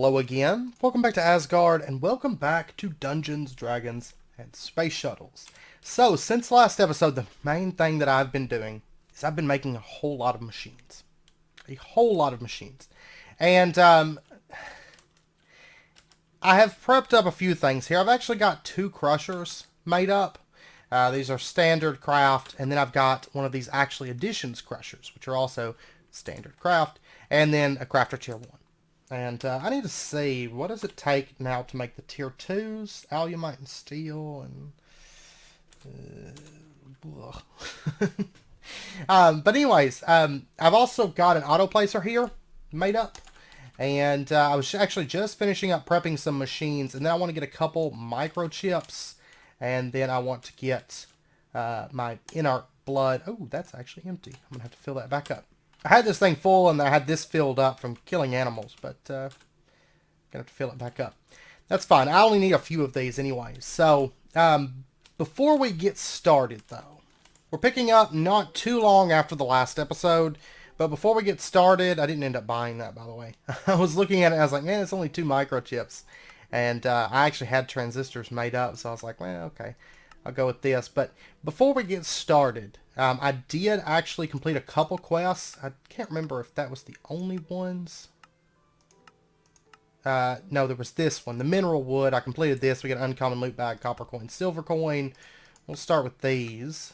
Hello again, welcome back to Asgard, and welcome back to Dungeons, Dragons, and Space Shuttles. So, since last episode, the main thing that I've been doing is I've been making a whole lot of machines. A whole lot of machines. And, I have prepped up a few things here. I've actually got 2 crushers made up. These are standard craft, and then I've got one of these actually additions crushers, which are also standard craft, and then a crafter tier 1. And I need to see, what does it take now to make the tier 2s? Alumite and steel and... but anyways, I've also got an auto placer here made up. And I was actually just finishing up prepping some machines. And then I want to get a couple microchips. And then I want to get my inert blood. Oh, that's actually empty. I'm going to have to fill that back up. I had this thing full, and I had this filled up from killing animals, but gonna have to fill it back up. That's fine. I only need a few of these anyway. So, before we get started, though, we're picking up not too long after the last episode, but before we get started, I didn't end up buying that, by the way. I was looking at it, and I was like, man, it's only 2 microchips. And I actually had transistors made up, so I was like, well, okay, I'll go with this. But before we get started, I did actually complete a couple quests. I can't remember if that was the only ones. No, there was this one, the mineral wood. I completed this. We got an uncommon loot bag, copper coin, silver coin. We'll start with these.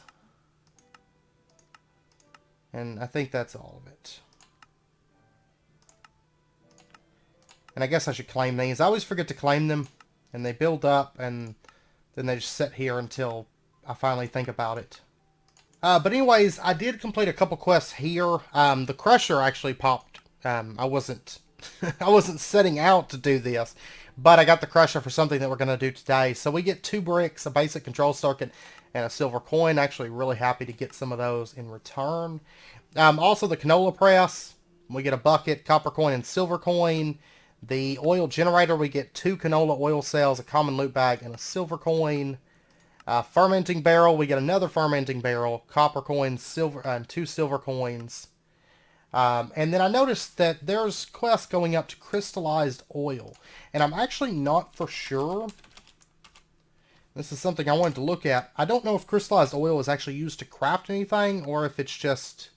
And I think that's all of it. And I guess I should claim these. I always forget to claim them, and they build up, and then they just sit here until I finally think about it. But anyways, I did complete a couple quests here. The crusher actually popped. I wasn't I wasn't setting out to do this, but I got the crusher for something that we're going to do today. So we get 2 bricks, a basic control circuit, and a silver coin. Actually really happy to get some of those in return. Also the canola press, we get a bucket, copper coin, and silver coin. The oil generator, we get 2 canola oil cells, a common loot bag, and a silver coin. Fermenting barrel, we get another fermenting barrel, copper coins, silver, and 2 silver coins. And then I noticed that there's quests going up to crystallized oil. And I'm actually not for sure. This is something I wanted to look at. I don't know if crystallized oil is actually used to craft anything, or if it's just...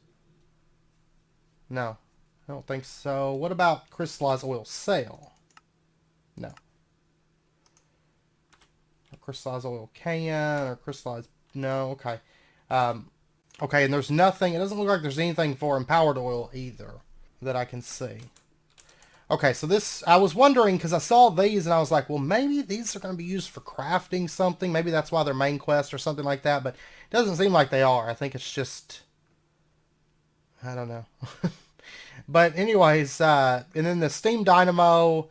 No, I don't think so. What about crystallized oil cell? No. Crystallized oil can, or crystallized... No, okay. Okay, and there's nothing... It doesn't look like there's anything for empowered oil either that I can see. Okay, so this... I was wondering, because I saw these, and I was like, well, maybe these are going to be used for crafting something. Maybe that's why they're main quest or something like that, but it doesn't seem like they are. I think it's just... I don't know. But anyways, and then the steam dynamo...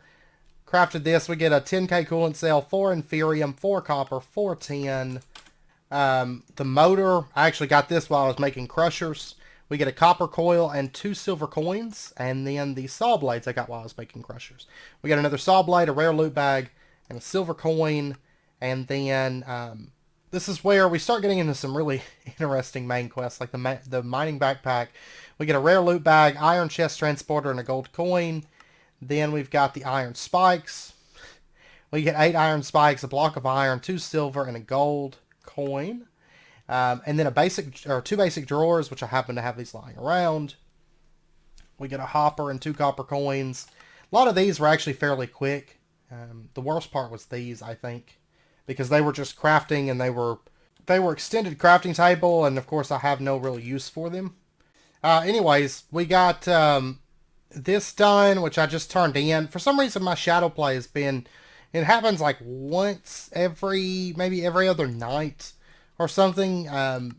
Crafted this, we get a 10k coolant cell, 4 inferium, 4 copper, 4 tin. The motor, I actually got this while I was making crushers. We get a copper coil and 2 silver coins. And then the saw blades I got while I was making crushers. We got another saw blade, a rare loot bag, and a silver coin. And then this is where we start getting into some really interesting main quests, like the mining backpack. We get a rare loot bag, iron chest transporter, and a gold coin. Then we've got the iron spikes. We get 8 iron spikes, a block of iron, 2 silver, and a gold coin. And then 2 basic drawers, which I happen to have these lying around. We get a hopper and 2 copper coins. A lot of these were actually fairly quick. The worst part was these, I think, because they were just crafting, and they were extended crafting table, and of course I have no real use for them. Anyways, we got... this done, which I just turned in. For some reason, my shadow play has been... It happens like once maybe every other night or something. All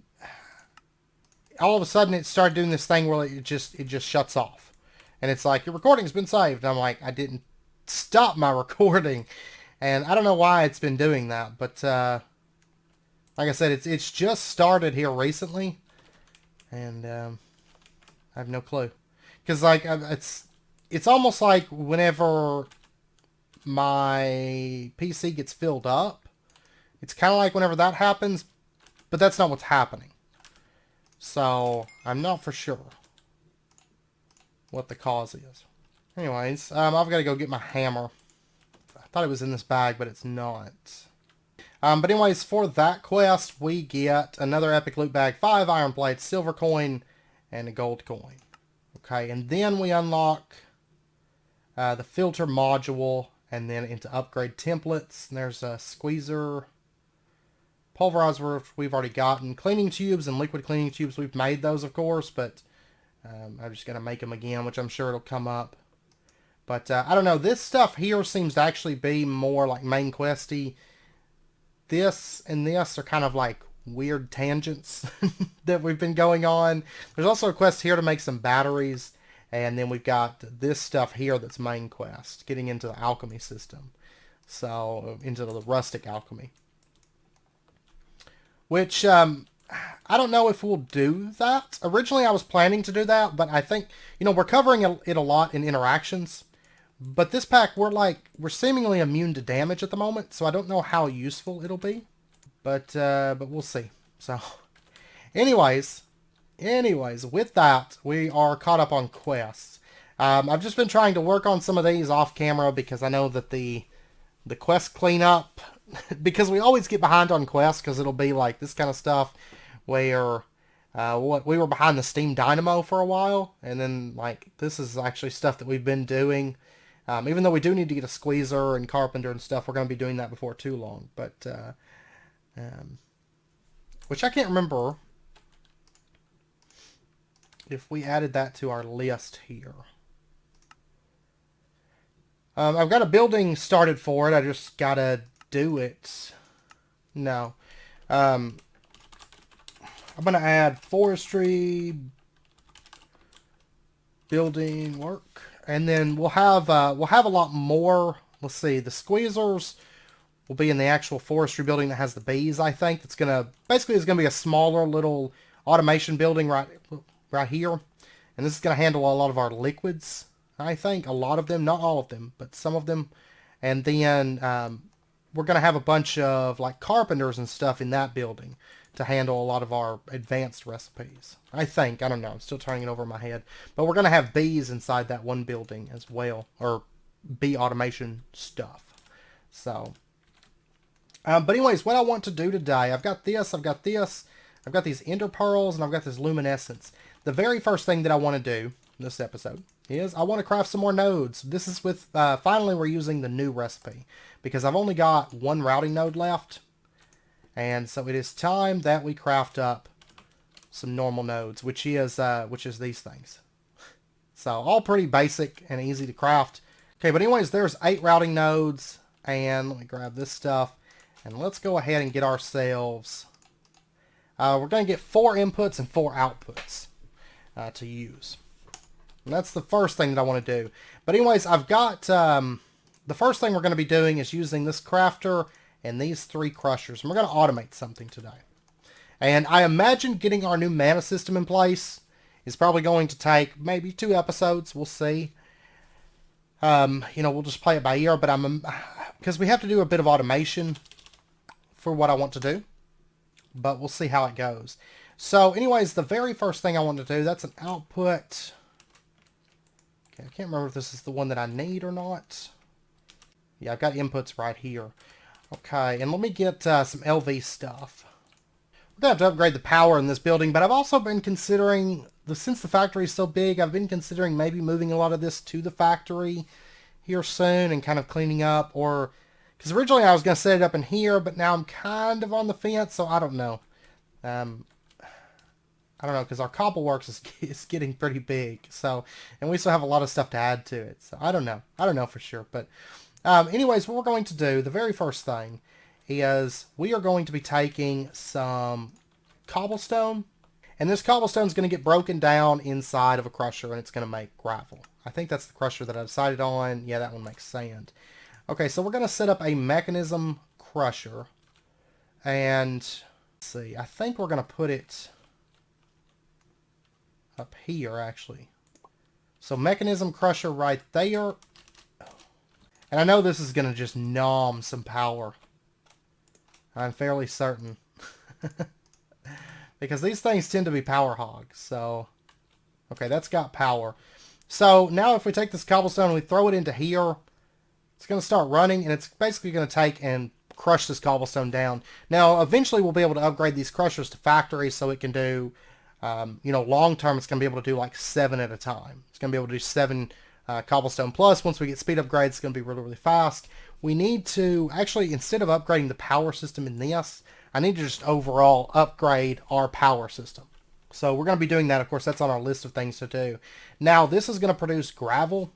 of a sudden, it started doing this thing where it just shuts off. And it's like, your recording's been saved. And I'm like, I didn't stop my recording. And I don't know why it's been doing that. But, like I said, it's just started here recently. And, I have no clue. Because, like, it's almost like whenever my PC gets filled up, it's kind of like whenever that happens, but that's not what's happening. So, I'm not for sure what the cause is. Anyways, I've got to go get my hammer. I thought it was in this bag, but it's not. But anyways, for that quest, we get another epic loot bag, 5 iron plates, silver coin, and a gold coin. Okay, and then we unlock the filter module, and then into upgrade templates. And there's a squeezer, pulverizer, which we've already gotten. Cleaning tubes and liquid cleaning tubes, we've made those, of course, but I'm just going to make them again, which I'm sure it'll come up. But I don't know, this stuff here seems to actually be more like main questy. This and this are kind of like weird tangents that we've been going on. There's also a quest here to make some batteries. And then we've got this stuff here that's main quest, getting into the alchemy system. So, into the rustic alchemy. Which, I don't know if we'll do that. Originally, I was planning to do that, but I think, you know, we're covering it a lot in interactions. But this pack, we're seemingly immune to damage at the moment, so I don't know how useful it'll be. But we'll see. So, anyways, with that, we are caught up on quests. I've just been trying to work on some of these off camera because I know that the quest cleanup, because we always get behind on quests because it'll be like this kind of stuff where we were behind the Steam Dynamo for a while, and then like this is actually stuff that we've been doing. Even though we do need to get a squeezer and carpenter and stuff, we're going to be doing that before too long. But which I can't remember if we added that to our list here. I've got a building started for it. I just got to do it. No. I'm going to add forestry, building work, and then we'll have a lot more. Let's see. The squeezers will be in the actual forestry building that has the bees, I think. It's going to be a smaller little automation building right here. And this is going to handle a lot of our liquids, I think. A lot of them, not all of them, but some of them. And then we're going to have a bunch of like carpenters and stuff in that building to handle a lot of our advanced recipes. I think. I don't know. I'm still turning it over in my head. But we're going to have bees inside that one building as well. Or bee automation stuff. So. But anyways, what I want to do today, I've got this, I've got these ender pearls, and I've got this luminescence. The very first thing that I want to do in this episode is I want to craft some more nodes. This is with, finally we're using the new recipe, because I've only got one routing node left. And so it is time that we craft up some normal nodes, which is these things. So all pretty basic and easy to craft. Okay, but anyways, there's 8 routing nodes, and let me grab this stuff. And let's go ahead and get ourselves... we're going to get 4 inputs and 4 outputs to use. And that's the first thing that I want to do. But anyways, I've got... the first thing we're going to be doing is using this crafter and these 3 crushers. And we're going to automate something today. And I imagine getting our new mana system in place is probably going to take maybe 2 episodes. We'll see. You know, we'll just play it by ear. But because we have to do a bit of automation for what I want to do, but we'll see how it goes. So anyways, the very first thing I want to do, that's an output. Okay, I can't remember if this is the one that I need or not. Yeah, I've got inputs right here. Okay, and let me get some LV stuff. We're going to have to upgrade the power in this building, but I've also been considering, since the factory is so big, I've been considering maybe moving a lot of this to the factory here soon and kind of cleaning up, or... Because originally I was going to set it up in here, but now I'm kind of on the fence, so I don't know. I don't know, because our cobble works is getting pretty big. So, and we still have a lot of stuff to add to it. So I don't know. I don't know for sure. But anyways, what we're going to do, the very first thing, is we are going to be taking some cobblestone. And this cobblestone is going to get broken down inside of a crusher, and it's going to make gravel. I think that's the crusher that I decided on. Yeah, that one makes sand. Okay, so we're going to set up a mechanism crusher. And, let's see, I think we're going to put it up here, actually. So, mechanism crusher right there. And I know this is going to just nom some power. I'm fairly certain. Because these things tend to be power hogs, so... Okay, that's got power. So now if we take this cobblestone and we throw it into here, it's going to start running, and it's basically going to take and crush this cobblestone down. Now, eventually we'll be able to upgrade these crushers to factories so it can do, long term, it's going to be able to do like 7 at a time. It's going to be able to do 7 cobblestone plus. Once we get speed upgrades, it's going to be really, really fast. We need to, actually, instead of upgrading the power system in this, I need to just overall upgrade our power system. So we're going to be doing that. Of course, that's on our list of things to do. Now, this is going to produce gravel.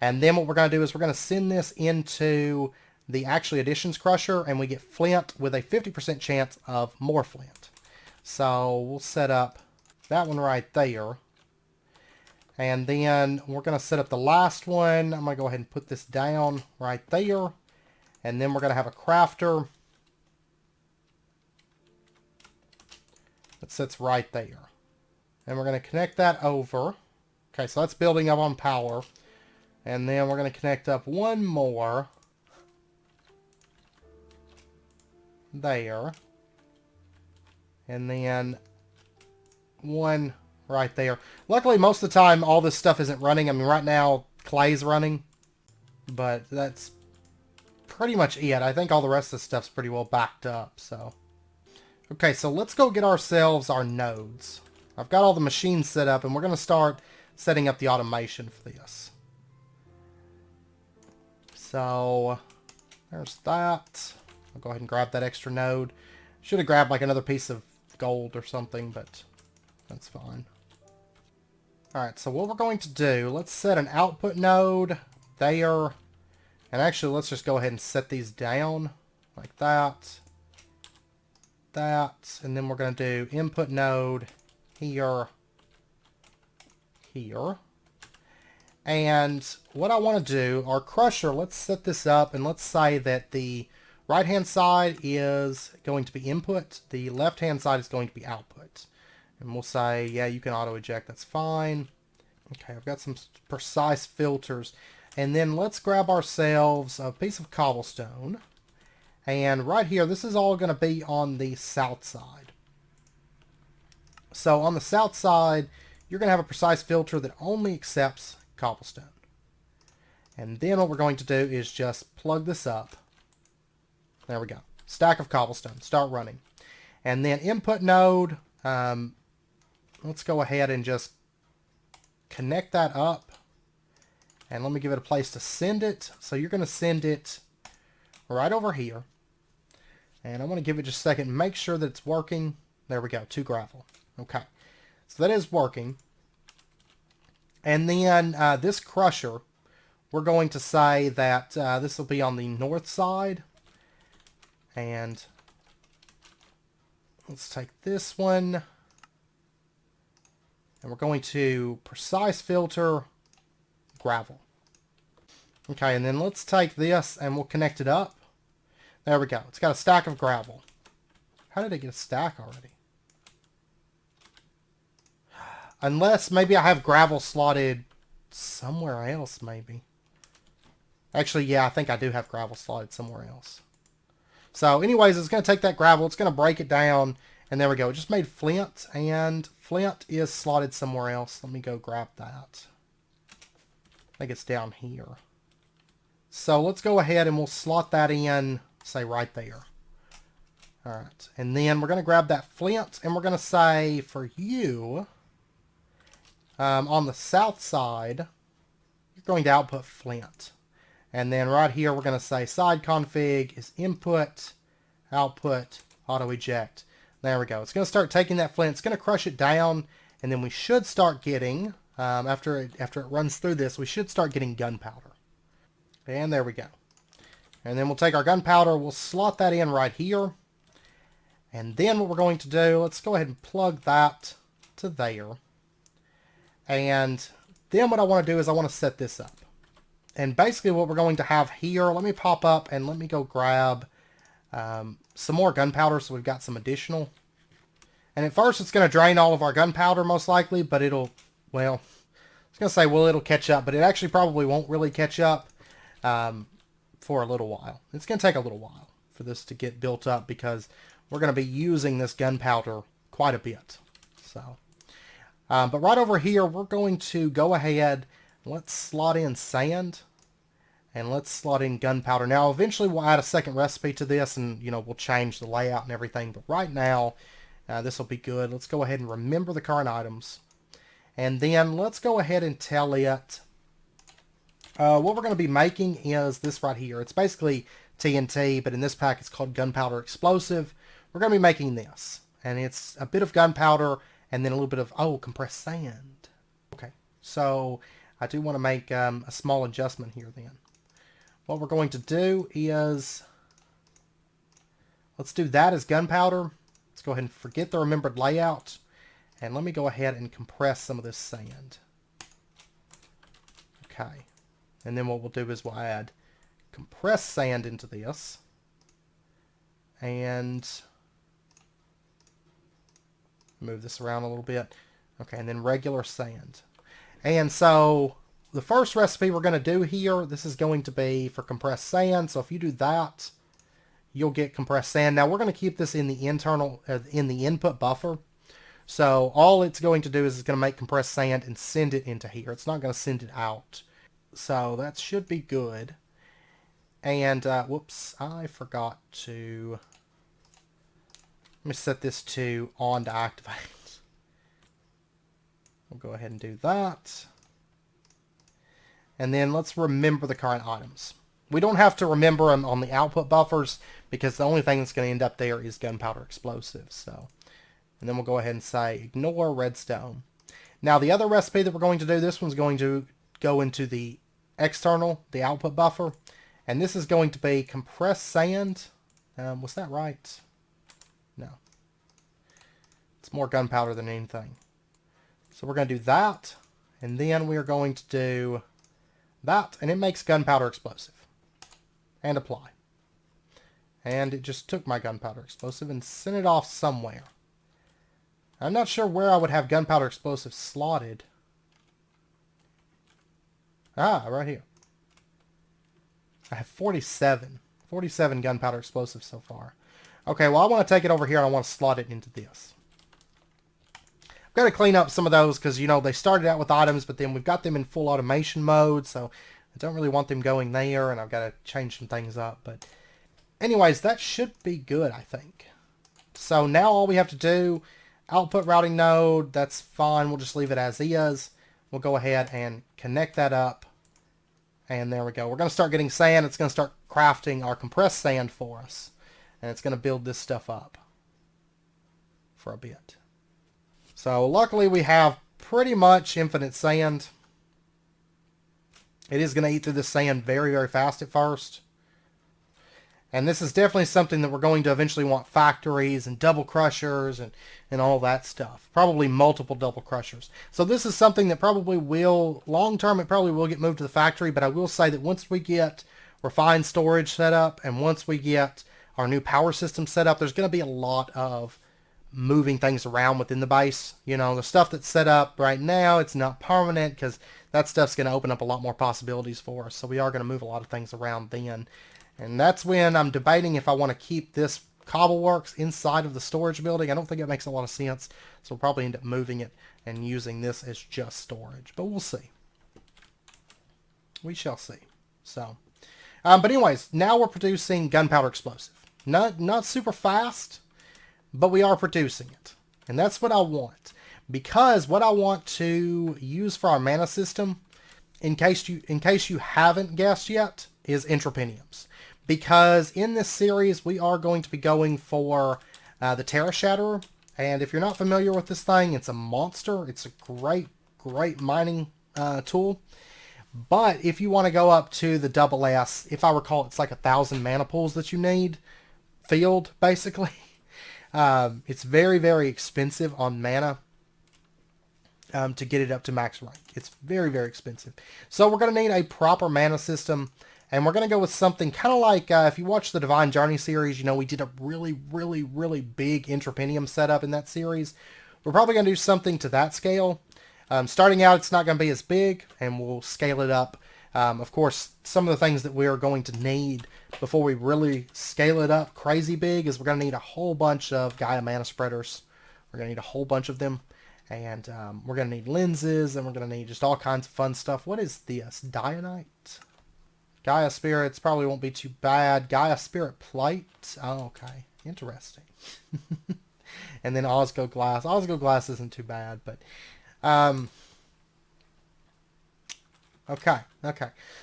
And then what we're going to do is we're going to send this into the actually additions crusher, and we get flint with a 50% chance of more flint. So we'll set up that one right there. And then we're going to set up the last one. I'm going to go ahead and put this down right there. And then we're going to have a crafter that sits right there. And we're going to connect that over. Okay, so that's building up on power. And then we're going to connect up one more there. And then one right there. Luckily, most of the time, all this stuff isn't running. I mean, right now, clay's running. But that's pretty much it. I think all the rest of the stuff's pretty well backed up, so. Okay, so let's go get ourselves our nodes. I've got all the machines set up, and we're going to start setting up the automation for this. So, there's that. I'll go ahead and grab that extra node. Should have grabbed like another piece of gold or something, but that's fine. Alright, so what we're going to do, let's set an output node there. And actually, let's just go ahead and set these down like that. That. And then we're going to do input node here. Here. And what I want to do, our crusher, let's set this up, and let's say that the right-hand side is going to be input, the left-hand side is going to be output. And we'll say, yeah, you can auto-eject, that's fine. Okay, I've got some precise filters. And then let's grab ourselves a piece of cobblestone. And right here, this is all going to be on the south side. So on the south side, you're going to have a precise filter that only accepts cobblestone. And then what we're going to do is just plug this up. There we go. Stack of cobblestone. Start running. And then input node, let's go ahead and just connect that up. And let me give it a place to send it. So you're going to send it right over here. And I'm going to give it just a second and make sure that it's working. There we go. 2 gravel. Okay. So that is working. And then this crusher, we're going to say that this will be on the north side. And let's take this one. And we're going to precise filter gravel. Okay, and then let's take this and we'll connect it up. There we go. It's got a stack of gravel. How did it get a stack already? Unless maybe I have gravel slotted somewhere else, maybe. Actually, yeah, I think I do have gravel slotted somewhere else. So anyways, it's going to take that gravel, it's going to break it down, and there we go. It just made flint, and flint is slotted somewhere else. Let me go grab that. I think it's down here. So let's go ahead and we'll slot that in, say right there. Alright, and then we're going to grab that flint, and we're going to say for you, on the south side, you're going to output flint. And then right here, we're going to say side config is input, output, auto eject. There we go. It's going to start taking that flint. It's going to crush it down. And then we should start getting, after it runs through this, we should start getting gunpowder. And there we go. And then we'll take our gunpowder. We'll slot that in right here. And then what we're going to do, let's go ahead and plug that to there. And then what I want to do is I want to set this up. And basically what we're going to have here, let me pop up and let me go grab some more gunpowder so we've got some additional. And at first it's going to drain all of our gunpowder most likely, but it'll, well, I was going to say, well, it'll catch up, but it actually probably won't really catch up for a little while. It's going to take a little while for this to get built up because we're going to be using this gunpowder quite a bit. So, but right over here, we're going to go ahead. Let's slot in sand. And let's slot in gunpowder. Now, eventually we'll add a second recipe to this and, we'll change the layout and everything. But right now, this will be good. Let's go ahead and remember the current items. And then let's go ahead and tell it what we're going to be making is this right here. It's basically TNT, but in this pack it's called gunpowder explosive. We're going to be making this. And it's a bit of gunpowder and then a little bit of, compressed sand. Okay, so I do want to make a small adjustment here then. What we're going to do is, let's do that as gunpowder. Let's go ahead and forget the remembered layout. And let me go ahead and compress some of this sand. Okay. And then what we'll do is we'll add compressed sand into this. And move this around a little bit. Okay, and then regular sand. And so the first recipe we're going to do here, this is going to be for compressed sand. So if you do that, you'll get compressed sand. Now we're going to keep this in the in the input buffer. So all it's going to do is it's going to make compressed sand and send it into here. It's not going to send it out. So that should be good. And whoops, I forgot to. Let me set this to on to activate. We'll go ahead and do that. And then let's remember the current items. We don't have to remember them on the output buffers because the only thing that's going to end up there is gunpowder explosives. So, and then we'll go ahead and say ignore redstone. Now the other recipe that we're going to do, this one's going to go into the external, the output buffer. And this is going to be compressed sand. Was that right? No. It's more gunpowder than anything. So we're going to do that. And then we are going to do that, and it makes gunpowder explosive. And apply. And it just took my gunpowder explosive and sent it off somewhere. I'm not sure where I would have gunpowder explosive slotted. Right here. I have 47. 47 gunpowder explosives so far. Okay, well I want to take it over here and I want to slot it into this. Got to clean up some of those because, they started out with items, but then we've got them in full automation mode, so I don't really want them going there, and I've got to change some things up. But anyways, that should be good, I think. So now all we have to do, output routing node, that's fine. We'll just leave it as is. We'll go ahead and connect that up, and there we go. We're going to start getting sand. It's going to start crafting our compressed sand for us, and it's going to build this stuff up for a bit. So luckily we have pretty much infinite sand. It is going to eat through the sand very, very fast at first. And this is definitely something that we're going to eventually want factories and double crushers and all that stuff. Probably multiple double crushers. So this is something that probably will, long term, it probably will get moved to the factory. But I will say that once we get refined storage set up and once we get our new power system set up, there's going to be a lot of moving things around within the base. The stuff that's set up right now, it's not permanent because that stuff's going to open up a lot more possibilities for us. So we are going to move a lot of things around then. And that's when I'm debating if I want to keep this cobbleworks inside of the storage building. I don't think it makes a lot of sense. So we'll probably end up moving it and using this as just storage. But we'll see. We shall see. So, but anyways, now we're producing gunpowder explosive. Not super fast, but we are producing it. And that's what I want. Because what I want to use for our mana system, in case you haven't guessed yet, is entropiniums. Because in this series, we are going to be going for the Terra Shatterer. And if you're not familiar with this thing, it's a monster. It's a great, great mining tool. But if you want to go up to the double S, if I recall, it's like 1,000 mana pools that you need. Field, basically. It's very, very expensive on mana to get it up to max rank. It's very, very expensive. So we're going to need a proper mana system. And we're going to go with something kind of like, if you watch the Divine Journey series, we did a really, really, really big entropinium setup in that series. We're probably going to do something to that scale. Starting out, it's not going to be as big, and we'll scale it up. Of course, some of the things that we are going to need before we really scale it up crazy big is we're going to need a whole bunch of Gaia mana spreaders. We're going to need a whole bunch of them. And we're going to need lenses, and we're going to need just all kinds of fun stuff. What is this? Dianite? Gaia Spirits probably won't be too bad. Gaia Spirit Plate. Oh, okay. Interesting. And then Osgo Glass. Osgo Glass isn't too bad, but... Okay.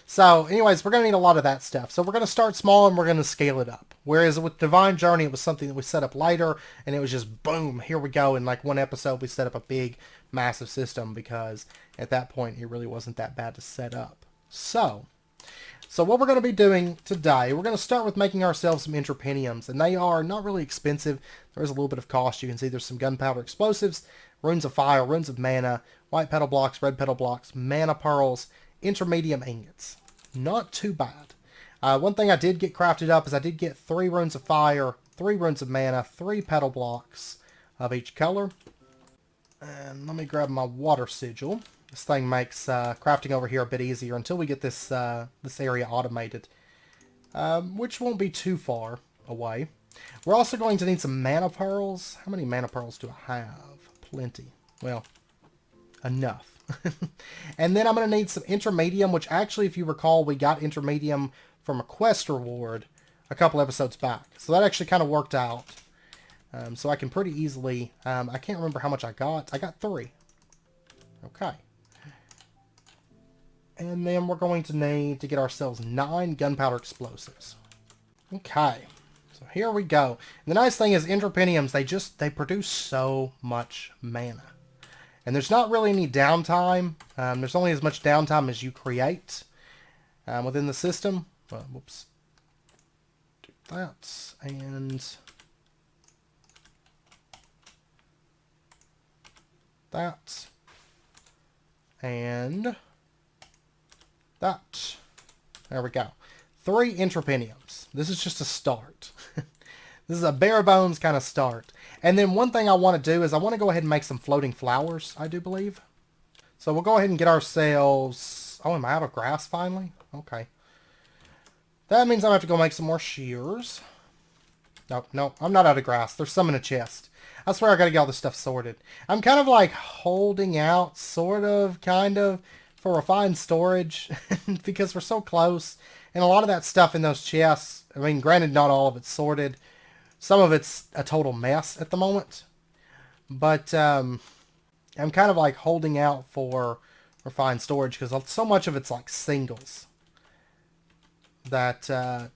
So, anyways, we're going to need a lot of that stuff. So we're going to start small and we're going to scale it up. Whereas with Divine Journey, it was something that we set up later, and it was just, boom, here we go. In like one episode, we set up a big, massive system because at that point, it really wasn't that bad to set up. So what we're going to be doing today, we're going to start with making ourselves some Intrapeniums, and they are not really expensive. There is a little bit of cost. You can see there's some gunpowder explosives, runes of fire, runes of mana, white petal blocks, red petal blocks, mana pearls, intermedium ingots. Not too bad. One thing I did get crafted up is I did get 3 runes of fire, 3 runes of mana, 3 petal blocks of each color. And let me grab my water sigil. This thing makes crafting over here a bit easier until we get this this area automated, which won't be too far away. We're also going to need some mana pearls. How many mana pearls do I have? Plenty. Well, enough. And then I'm going to need some intermedium, which actually, if you recall, we got intermedium from a quest reward a couple episodes back. So that actually kind of worked out. So I can pretty easily... I can't remember how much I got. I got 3. Okay. And then we're going to need to get ourselves 9 gunpowder explosives. Okay. So here we go. And the nice thing is Intrapeniums, they produce so much mana. And there's not really any downtime. There's only as much downtime as you create within the system. Well, whoops. Do that. And that. And that. There we go. 3 Intrapeniums. This is just a start. This is a bare bones kind of start. And then one thing I want to do is I want to go ahead and make some floating flowers, I do believe. So we'll go ahead and get ourselves... Oh, am I out of grass finally? Okay. That means I'm going to have to go make some more shears. No, I'm not out of grass. There's some in a chest. I swear I got to get all this stuff sorted. I'm kind of like holding out, sort of, kind of, for refined storage because we're so close. And a lot of that stuff in those chests, I mean, granted, not all of it's sorted. Some of it's a total mess at the moment. But I'm kind of like holding out for refined storage because so much of it's like singles that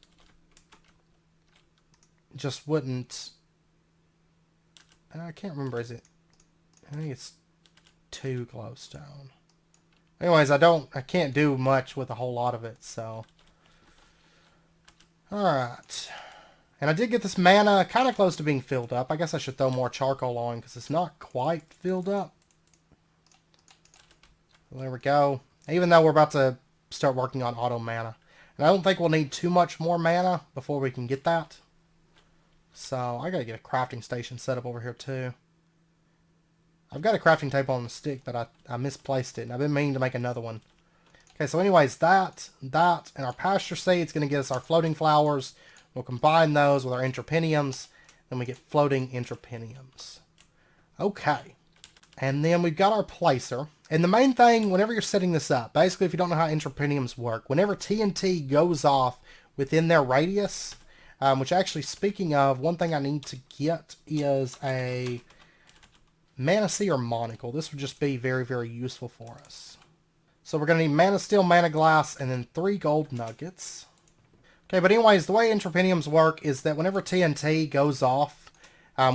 just wouldn't... I can't remember, is it? I think it's 2 glowstone. Anyways, I can't do much with a whole lot of it, so... Alright. And I did get this mana kind of close to being filled up. I guess I should throw more charcoal on because it's not quite filled up. So there we go. Even though we're about to start working on auto mana. And I don't think we'll need too much more mana before we can get that. So I gotta get a crafting station set up over here too. I've got a crafting table on the stick, but I misplaced it. And I've been meaning to make another one. Okay, so anyways, that, and our pasture seed's going to get us our floating flowers. We'll combine those with our Intrapeniums. Then we get floating Intrapeniums. Okay. And then we've got our placer. And the main thing, whenever you're setting this up, basically if you don't know how Intrapeniums work, whenever TNT goes off within their radius, which actually, speaking of, one thing I need to get is a Mana Seer Monocle. This would just be very, very useful for us. So we're going to need Mana Steel, Mana Glass, and then 3 gold nuggets. Okay, but anyways, the way Intrapeniums work is that whenever TNT goes off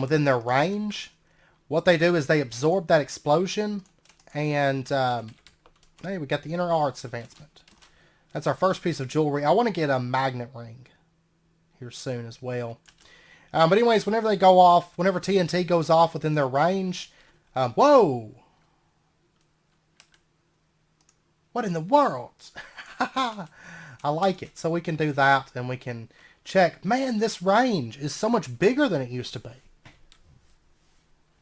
within their range, what they do is they absorb that explosion, and hey, we got the Inner Arts Advancement. That's our first piece of jewelry. I want to get a magnet ring here soon as well. But anyways, whenever they go off, whenever TNT goes off within their range, whoa! What in the world? I like it. So we can do that, and we can check. Man, this range is so much bigger than it used to be.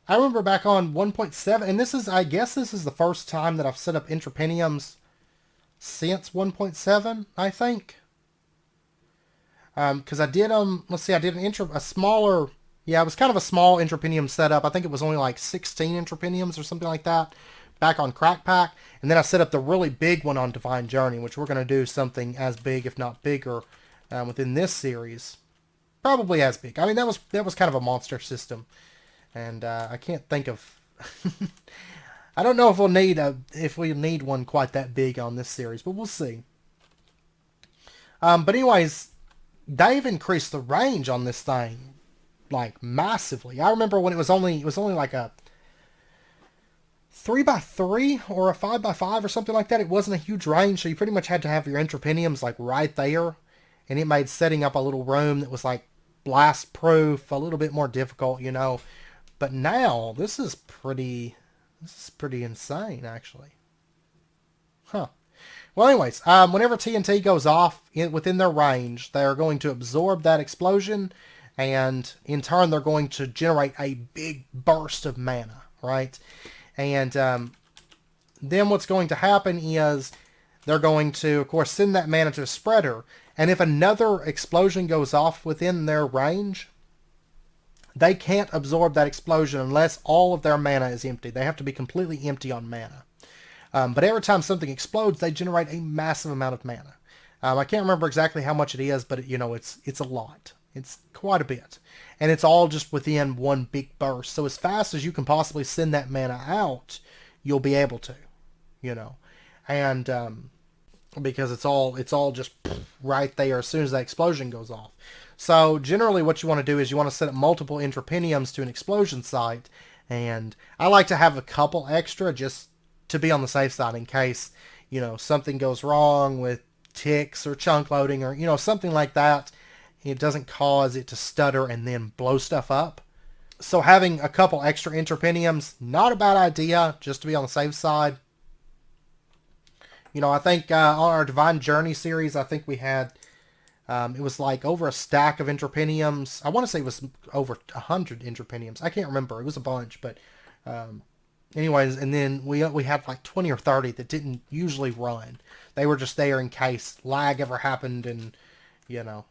I remember back on 1.7, and this is, I guess this is the first time that I've set up Intrapeniums since 1.7, I think. Because I did let's see, I did a smaller Yeah, it was kind of a small Entropinium setup. I think it was only like 16 Entropiniums or something like that back on Crack Pack. And then I set up the really big one on Divine Journey, which we're going to do something as big, if not bigger, within this series. Probably as big. I mean, that was kind of a monster system. And I can't think of... I don't know if we'll need one quite that big on this series, but we'll see. But anyways, they've increased the range on this thing like massively. I remember when it was only like a 3x3 or a 5x5 or something like that. It wasn't a huge range, so you pretty much had to have your Entropiniums like right there, and it made setting up a little room that was like blast proof a little bit more difficult, you know. But now this is pretty insane, actually. Huh. Well, anyways, whenever TNT goes off within their range, they are going to absorb that explosion, and in turn, they're going to generate a big burst of mana, right? And then what's going to happen is they're going to, of course, send that mana to a spreader, and if another explosion goes off within their range, they can't absorb that explosion unless all of their mana is empty. They have to be completely empty on mana. But every time something explodes, they generate a massive amount of mana. I can't remember exactly how much it is, but it's a lot. It's quite a bit. And it's all just within one big burst. So as fast as you can possibly send that mana out, you'll be able to, you know. And because it's all just right there as soon as that explosion goes off. So generally what you want to do is you want to set up multiple Entropiniums to an explosion site. And I like to have a couple extra just to be on the safe side in case, you know, something goes wrong with ticks or chunk loading or, you know, something like that. It doesn't cause it to stutter and then blow stuff up. So having a couple extra Entropiniums, not a bad idea, just to be on the safe side. You know, I think on our Divine Journey series, I think we had, it was like over a stack of Entropiniums. I want to say it was over 100 Entropiniums. I can't remember. It was a bunch, but anyways, and then we had like 20 or 30 that didn't usually run. They were just there in case lag ever happened, and, you know,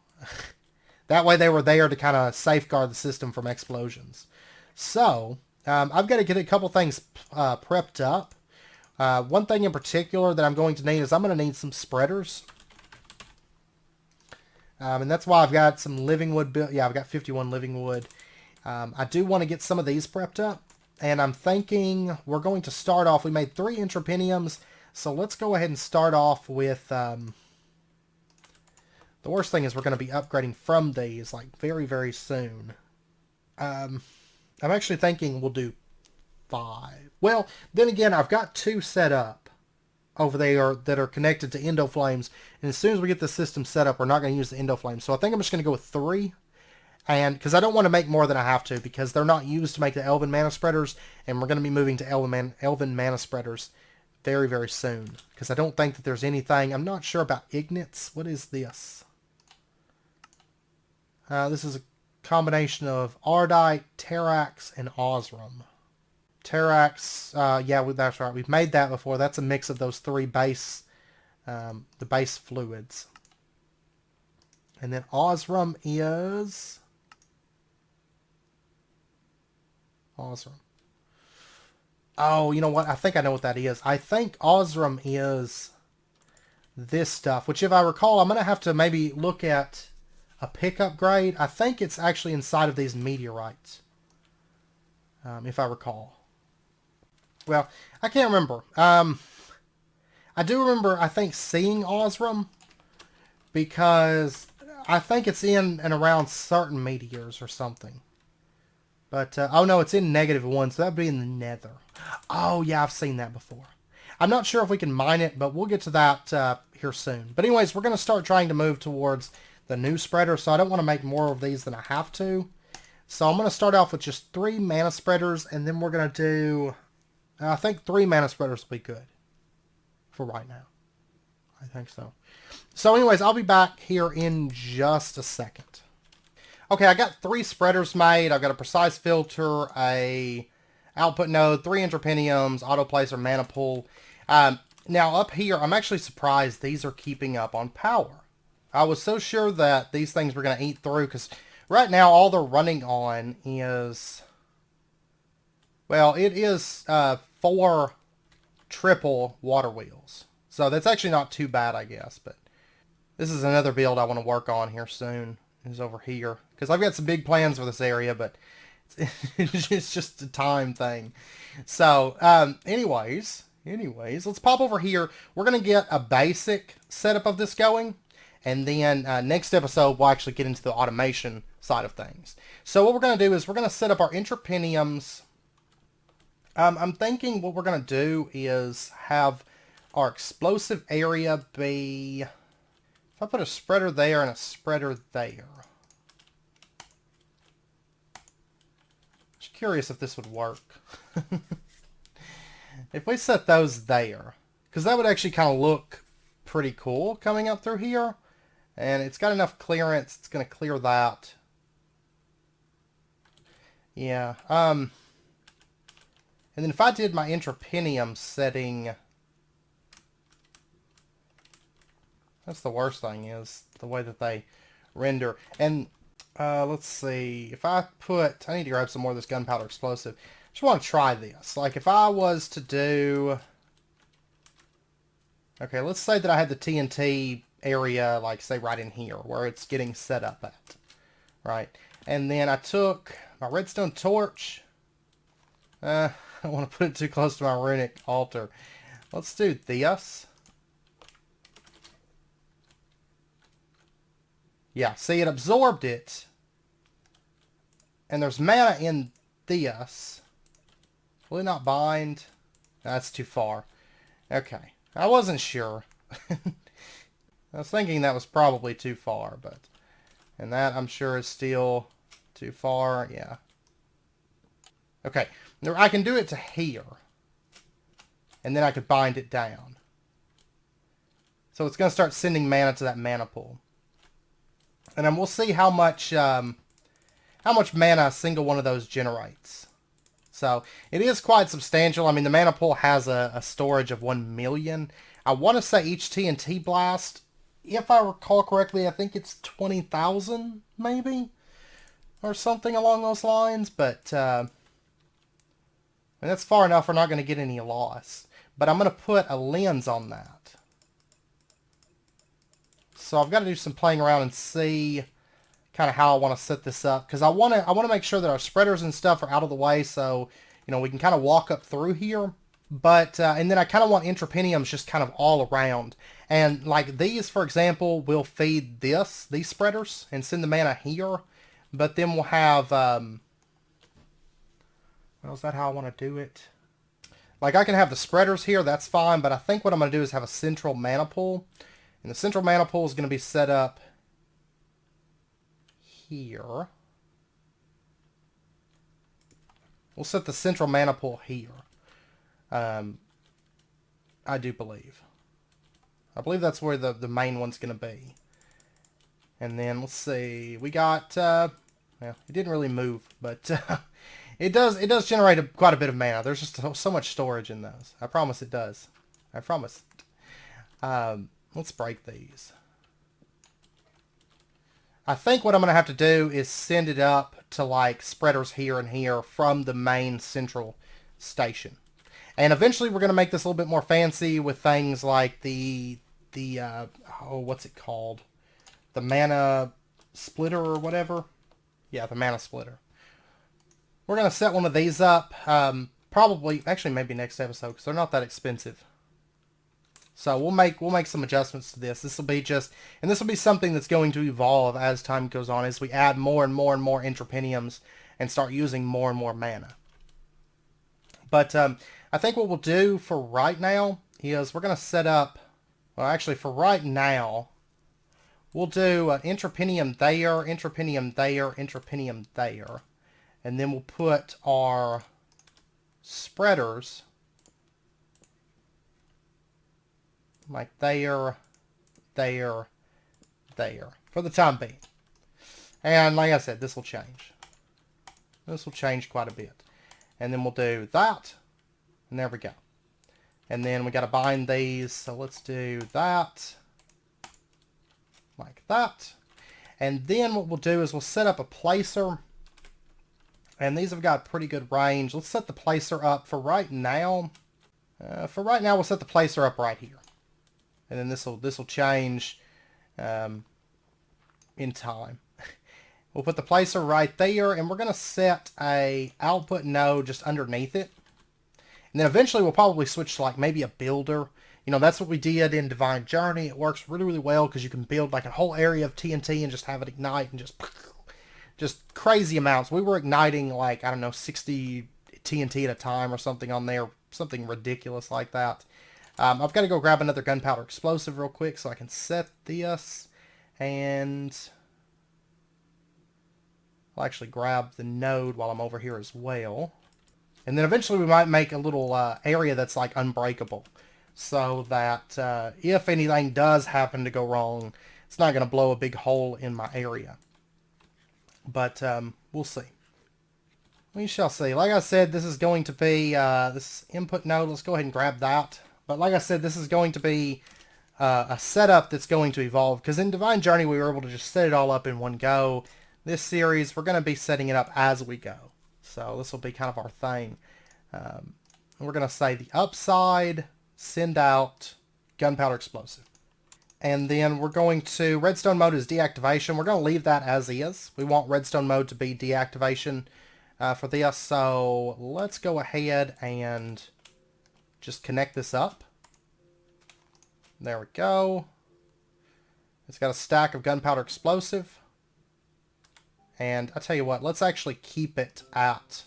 that way they were there to kind of safeguard the system from explosions. So, I've got to get a couple things prepped up. One thing in particular that I'm going to need is I'm going to need some spreaders. And that's why I've got some living wood built. Yeah, I've got 51 living wood. I do want to get some of these prepped up. And I'm thinking we're going to start off. We made 3 Entropiniums. So let's go ahead and start off with... the worst thing is we're going to be upgrading from these like very, very soon. I'm actually thinking we'll do 5. Well, then again, I've got 2 set up over there that are connected to Endoflames. And as soon as we get the system set up, we're not going to use the Endoflames. So I think I'm just going to go with 3. And because I don't want to make more than I have to, because they're not used to make the Elven Mana Spreaders. And we're going to be moving to Elven Mana Spreaders very, very soon. Because I don't think that there's anything. I'm not sure about Ignates. What is this? This is a combination of Ardite, Terrax, and Osram. Terrax, yeah, that's right. We've made that before. That's a mix of those 3 base, the base fluids. And then Osram is... Osram. Oh, you know what? I think I know what that is. I think Osram is this stuff, which if I recall, I'm going to have to maybe look at a pickup grade. I think it's actually inside of these meteorites, if I recall. Well, I can't remember. I do remember, I think, seeing Osram, because I think it's in and around certain meteors or something. But, oh no, it's in -1, so that would be in the nether. Oh, yeah, I've seen that before. I'm not sure if we can mine it, but we'll get to that here soon. But anyways, we're going to start trying to move towards the new spreader, so I don't want to make more of these than I have to. So I'm going to start off with just 3 mana spreaders, and then we're going to do... I think 3 mana spreaders will be good for right now. I think so. So anyways, I'll be back here in just a second. Okay, I got 3 spreaders made. I've got a precise filter, a output node, 3 Entropiniums, autoplacer, mana pool. Now up here, I'm actually surprised these are keeping up on power. I was so sure that these things were going to eat through, because right now all they're running on is, well, it is 4 triple water wheels. So that's actually not too bad, I guess. But this is another build I want to work on here soon, is over here. Because I've got some big plans for this area, but it's just a time thing. So, anyways, let's pop over here. We're going to get a basic setup of this going. And then next episode, we'll actually get into the automation side of things. So what we're going to do is we're going to set up our Intrapiniums. I'm thinking what we're going to do is have our explosive area be... If I put a spreader there and a spreader there. Just curious if this would work. If we set those there, because that would actually kind of look pretty cool coming up through here. And it's got enough clearance, it's going to clear that. Yeah, and then if I did my Intrapinium setting, that's the worst thing, is the way that they render. And let's see, if I put, I need to grab some more of this gunpowder explosive. I just want to try this. Like if I was to do, okay, let's say that I had the TNT area, like say right in here, where it's getting set up at, right? And then I took my redstone torch. I don't want to put it too close to my runic altar. Let's do this. Yeah, see, it absorbed it. And there's mana in this. Will it not bind? That's too far. Okay. I wasn't sure. I was thinking that was probably too far, but... And that, I'm sure, is still too far. Yeah. Okay. Now, I can do it to here. And then I could bind it down. So it's going to start sending mana to that mana pool. And then we'll see how much mana a single one of those generates. So it is quite substantial. I mean, the mana pool has a storage of 1 million. I want to say each TNT blast, if I recall correctly, I think it's 20,000 maybe, or something along those lines. But and that's far enough. We're not going to get any loss. But I'm going to put a lens on that. So I've got to do some playing around and see kind of how I want to set this up, because I want to make sure that our spreaders and stuff are out of the way, so we can kind of walk up through here. But and then I kind of want Intrapiniums just kind of all around, and like these, for example, will feed these spreaders and send the mana here. But then we'll have well, is that how I want to do it? Like I can have the spreaders here, that's fine, but I think what I'm going to do is have a central mana pool, and the central mana pool is going to be set up here. We'll set the central mana pool here. I do believe. I believe that's where the main one's going to be. And then let's see. We got well, it didn't really move, but it does generate quite a bit of mana. There's just so much storage in those. I promise it does. I promise. Let's break these. I think what I'm going to have to do is send it up to like spreaders here and here from the main central station. And eventually we're going to make this a little bit more fancy with things like the oh, what's it called? The mana splitter or whatever. Yeah, the mana splitter. We're going to set one of these up. Probably, actually maybe next episode, because they're not that expensive. So we'll make some adjustments to this. This will be and this will be something that's going to evolve as time goes on, as we add more and more and more Intrapiniums and start using more and more mana. But I think what we'll do for right now is we're going to set up, well actually for right now, we'll do an Intrapinium there, Intrapinium there, Intrapinium there. And then we'll put our spreaders like there, there, there, for the time being. And like I said, this will change. This will change quite a bit. And then we'll do that. And there we go. And then we got to bind these. So let's do that. Like that. And then what we'll do is we'll set up a placer. And these have got pretty good range. Let's set the placer up for right now. We'll set the placer up right here. And then this will change in time. We'll put the placer right there, and we're going to set a output node just underneath it. And then eventually we'll probably switch to like maybe a builder. You know, that's what we did in Divine Journey. It works really, really well because you can build like a whole area of TNT and just have it ignite and just crazy amounts. We were igniting like, I don't know, 60 TNT at a time or something on there. Something ridiculous like that. I've got to go grab another gunpowder explosive real quick so I can set this. And I'll actually grab the node while I'm over here as well. And then eventually we might make a little area that's like unbreakable. So that if anything does happen to go wrong, it's not going to blow a big hole in my area. But we'll see. We shall see. Like I said, this is going to be this input node. Let's go ahead and grab that. But like I said, this is going to be a setup that's going to evolve. Because in Divine Journey, we were able to just set it all up in one go. This series, we're going to be setting it up as we go. So this will be kind of our thing. We're going to say the upside, send out, gunpowder explosive. And then we're going to, redstone mode is deactivation. We're going to leave that as is. We want redstone mode to be deactivation for this. So let's go ahead and just connect this up. There we go. It's got a stack of gunpowder explosive. And I tell you what, let's actually keep it at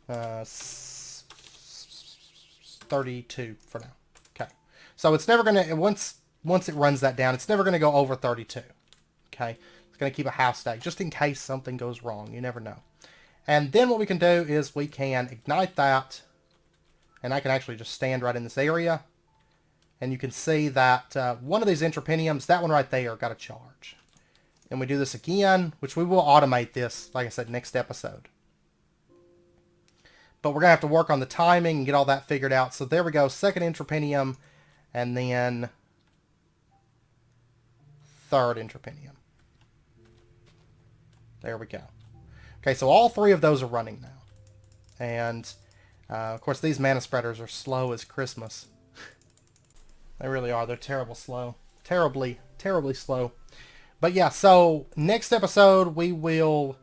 32 for now. Okay. So it's never going to, once it runs that down, it's never going to go over 32. Okay. It's going to keep a half stack just in case something goes wrong. You never know. And then what we can do is we can ignite that. And I can actually just stand right in this area. And you can see that one of these interpiniums, that one right there, got a charge. And we do this again, which we will automate this, like I said, next episode. But we're going to have to work on the timing and get all that figured out. So there we go, second interpinium, and then third interpinium. There we go. Okay, so all three of those are running now. And, of course, these mana spreaders are slow as Christmas. They really are. They're terrible slow. Terribly, terribly slow. But yeah, so next episode we will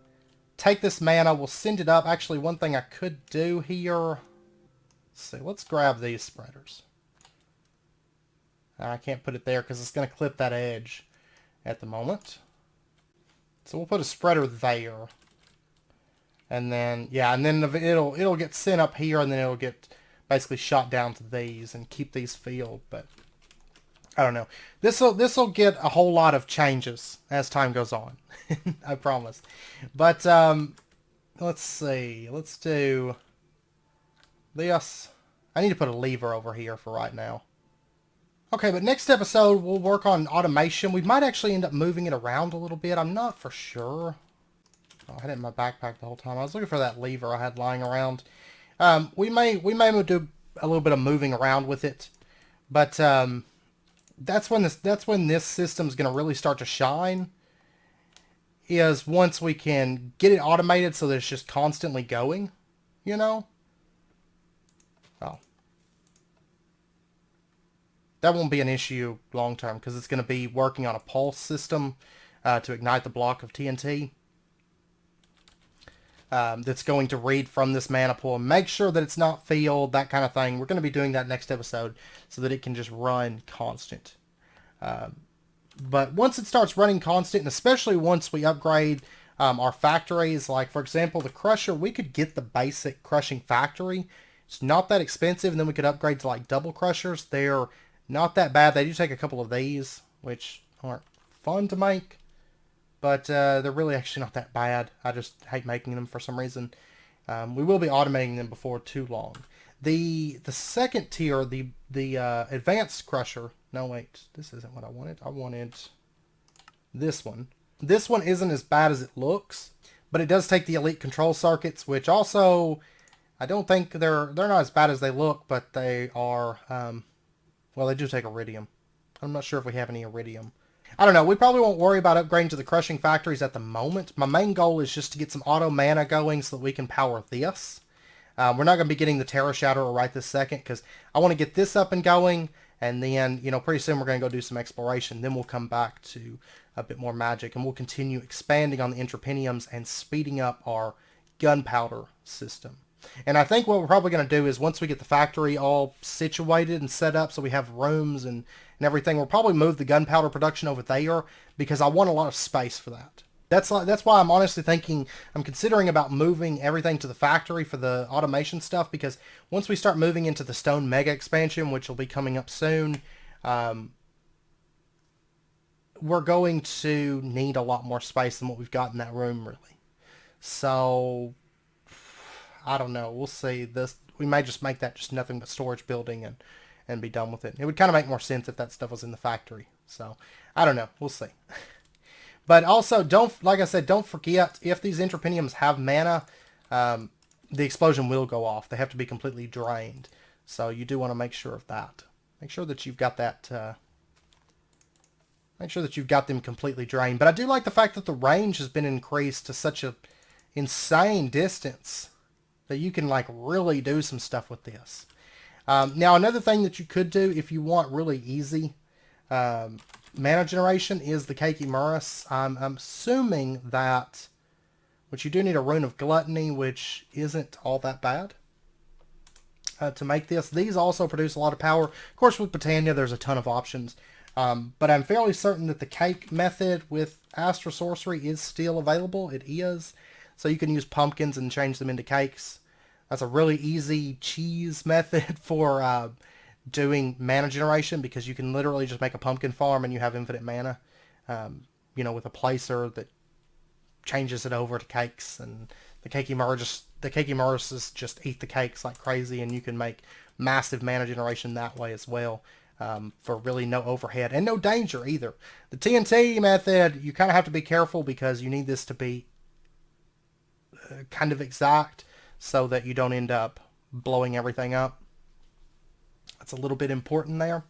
take this mana, we'll send it up. Actually, one thing I could do here, let's see, let's grab these spreaders. I can't put it there because it's going to clip that edge at the moment. So we'll put a spreader there. And then, yeah, and then it'll get sent up here, and then it'll get basically shot down to these and keep these filled, but I don't know. This'll get a whole lot of changes as time goes on. I promise. But let's see. Let's do this. I need to put a lever over here for right now. Okay, but next episode we'll work on automation. We might actually end up moving it around a little bit. I'm not for sure. Oh, I had it in my backpack the whole time. I was looking for that lever I had lying around. We may do a little bit of moving around with it, but that's when this system's going to really start to shine. Is once we can get it automated so that it's just constantly going, you know. Oh, that won't be an issue long term because it's going to be working on a pulse system to ignite the block of TNT. That's going to read from this mana pool and make sure that it's not filled, that kind of thing. We're going to be doing that next episode so that it can just run constant. But once it starts running constant, and especially once we upgrade our factories, like for example the crusher, we could get the basic crushing factory. It's not that expensive, and then we could upgrade to like double crushers. They're not that bad. They do take a couple of these, which aren't fun to make. But they're really actually not that bad. I just hate making them for some reason. We will be automating them before too long. The second tier, the advanced crusher. No, wait. This isn't what I wanted. I wanted this one. This one isn't as bad as it looks, but it does take the elite control circuits, which also I don't think they're not as bad as they look, but they are. Well, they do take iridium. I'm not sure if we have any iridium. I don't know. We probably won't worry about upgrading to the crushing factories at the moment. My main goal is just to get some auto mana going so that we can power this. We're not going to be getting the Terra Shatterer right this second because I want to get this up and going. And then, pretty soon we're going to go do some exploration. Then we'll come back to a bit more magic. And we'll continue expanding on the Entrepiniums and speeding up our gunpowder system. And I think what we're probably going to do is once we get the factory all situated and set up so we have rooms and everything, we'll probably move the gunpowder production over there because I want a lot of space for that. That's why I'm honestly thinking, I'm considering about moving everything to the factory for the automation stuff, because once we start moving into the stone mega expansion, which will be coming up soon, we're going to need a lot more space than what we've got in that room, really. So I don't know. We'll see. We may just make that just nothing but storage building and be done with it. It would kind of make more sense if that stuff was in the factory. So I don't know. We'll see. But also, like I said, don't forget, if these Entrepiniums have mana, the explosion will go off. They have to be completely drained. So you do want to make sure of that. Make sure that you've got that. Make sure that you've got them completely drained. But I do like the fact that the range has been increased to such a insane distance that you can like really do some stuff with this. Now another thing that you could do if you want really easy mana generation is the Keiki I'm assuming that, which you do need a Rune of Gluttony, which isn't all that bad to make this. These also produce a lot of power. Of course, with Britannia, there's a ton of options. But I'm fairly certain that the cake method with Astra Sorcery is still available. It is. So you can use pumpkins and change them into cakes. That's a really easy cheese method for doing mana generation, because you can literally just make a pumpkin farm and you have infinite mana. With a placer that changes it over to cakes, and the Keiki just eat the cakes like crazy, and you can make massive mana generation that way as well. For really no overhead and no danger either. The TNT method, you kind of have to be careful because you need this to be kind of exact so that you don't end up blowing everything up. That's a little bit important there.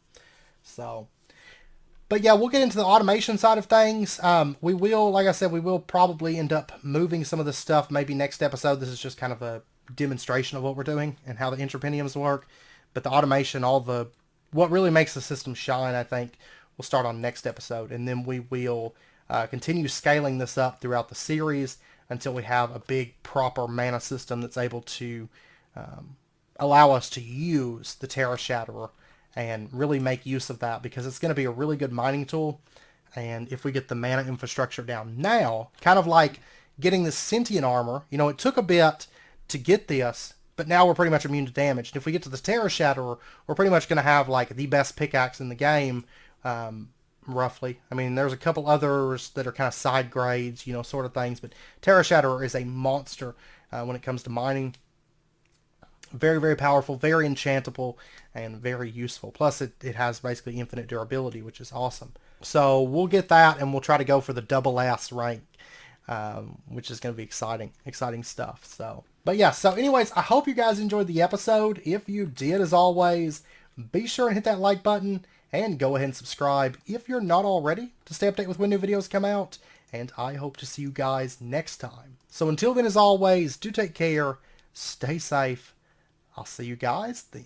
So, but yeah, we'll get into the automation side of things. We will, like I said, we will probably end up moving some of this stuff maybe next episode. This is just kind of a demonstration of what we're doing and how the Entrepiniums work. But the automation, what really makes the system shine, I think, we'll start on next episode. And then we will continue scaling this up throughout the series until we have a big, proper mana system that's able to allow us to use the Terra Shatterer and really make use of that, because it's going to be a really good mining tool. And if we get the mana infrastructure down now, kind of like getting the sentient armor, it took a bit to get this, but now we're pretty much immune to damage. And if we get to the Terra Shatterer, we're pretty much going to have like the best pickaxe in the game, roughly. I mean, there's a couple others that are kind of side grades, sort of things. But Terra Shatterer is a monster when it comes to mining. Very, very powerful, very enchantable, and very useful. Plus, it has basically infinite durability, which is awesome. So we'll get that, and we'll try to go for the double S rank, which is going to be exciting stuff. So, but yeah, so anyways, I hope you guys enjoyed the episode. If you did, as always, be sure and hit that like button, and go ahead and subscribe if you're not already, to stay updated with when new videos come out. And I hope to see you guys next time. So until then, as always, do take care, stay safe. I'll see you guys then.